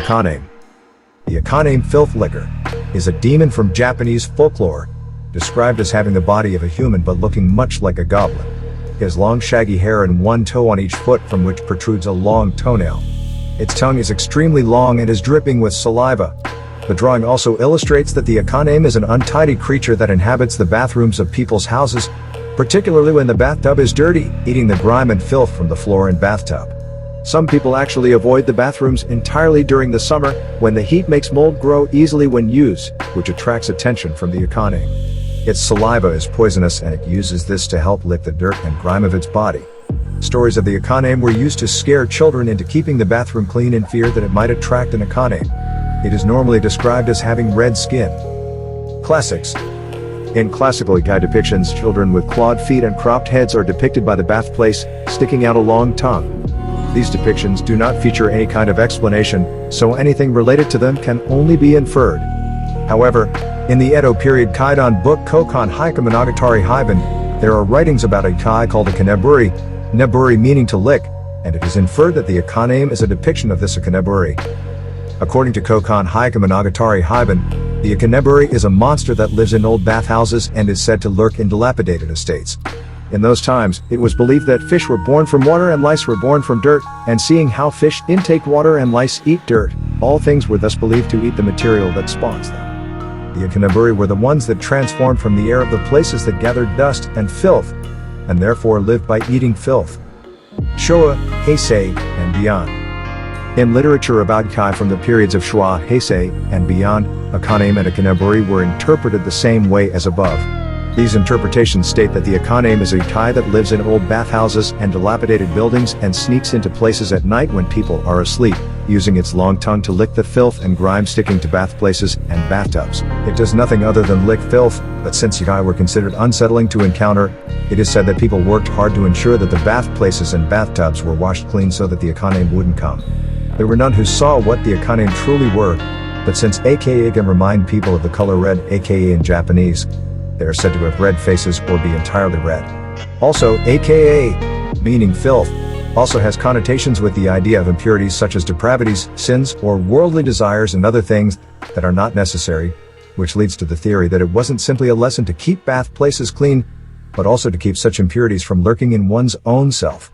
Akaname. The Akaname filth licker is a demon from Japanese folklore, described as having the body of a human but looking much like a goblin. It has long shaggy hair and one toe on each foot from which protrudes a long toenail. Its tongue is extremely long and is dripping with saliva. The drawing also illustrates that the Akaname is an untidy creature that inhabits the bathrooms of people's houses, particularly when the bathtub is dirty, eating the grime and filth from the floor and bathtub. Some people actually avoid the bathrooms entirely during the summer, when the heat makes mold grow easily when used, which attracts attention from the Akaname. Its saliva is poisonous and it uses this to help lick the dirt and grime of its body. Stories of the Akaname were used to scare children into keeping the bathroom clean in fear that it might attract an Akaname. It is normally described as having red skin. Classics. In classical yōkai depictions, children with clawed feet and cropped heads are depicted by the bath place, sticking out a long tongue. These depictions do not feature any kind of explanation, so anything related to them can only be inferred. However, in the Edo period Kaidan book Kokon Hyakumonogatari Hiban, there are writings about a yōkai called Akaneburi, neburi meaning to lick, and it is inferred that the Akaname is a depiction of this Akaneburi. According to Kokon Hyakumonogatari Hiban, the Akaneburi is a monster that lives in old bathhouses and is said to lurk in dilapidated estates. In those times, it was believed that fish were born from water and lice were born from dirt, and seeing how fish intake water and lice eat dirt, all things were thus believed to eat the material that spawns them. The Akaneburi were the ones that transformed from the air of the places that gathered dust and filth, and therefore lived by eating filth. Showa, Heisei, and beyond. In literature about yōkai from the periods of Showa, Heisei, and beyond, Akaname and Akaneburi were interpreted the same way as above. These interpretations state that the Akaname is a yōkai that lives in old bathhouses and dilapidated buildings and sneaks into places at night when people are asleep, using its long tongue to lick the filth and grime sticking to bath places and bathtubs. It does nothing other than lick filth, but since yōkai were considered unsettling to encounter, it is said that people worked hard to ensure that the bath places and bathtubs were washed clean so that the Akaname wouldn't come. There were none who saw what the Akaname truly were, but since aka can remind people of the color red aka in Japanese, they are said to have red faces or be entirely red. Also, aka, meaning filth, also has connotations with the idea of impurities such as depravities, sins, or worldly desires and other things that are not necessary, which leads to the theory that it wasn't simply a lesson to keep bath places clean, but also to keep such impurities from lurking in one's own self.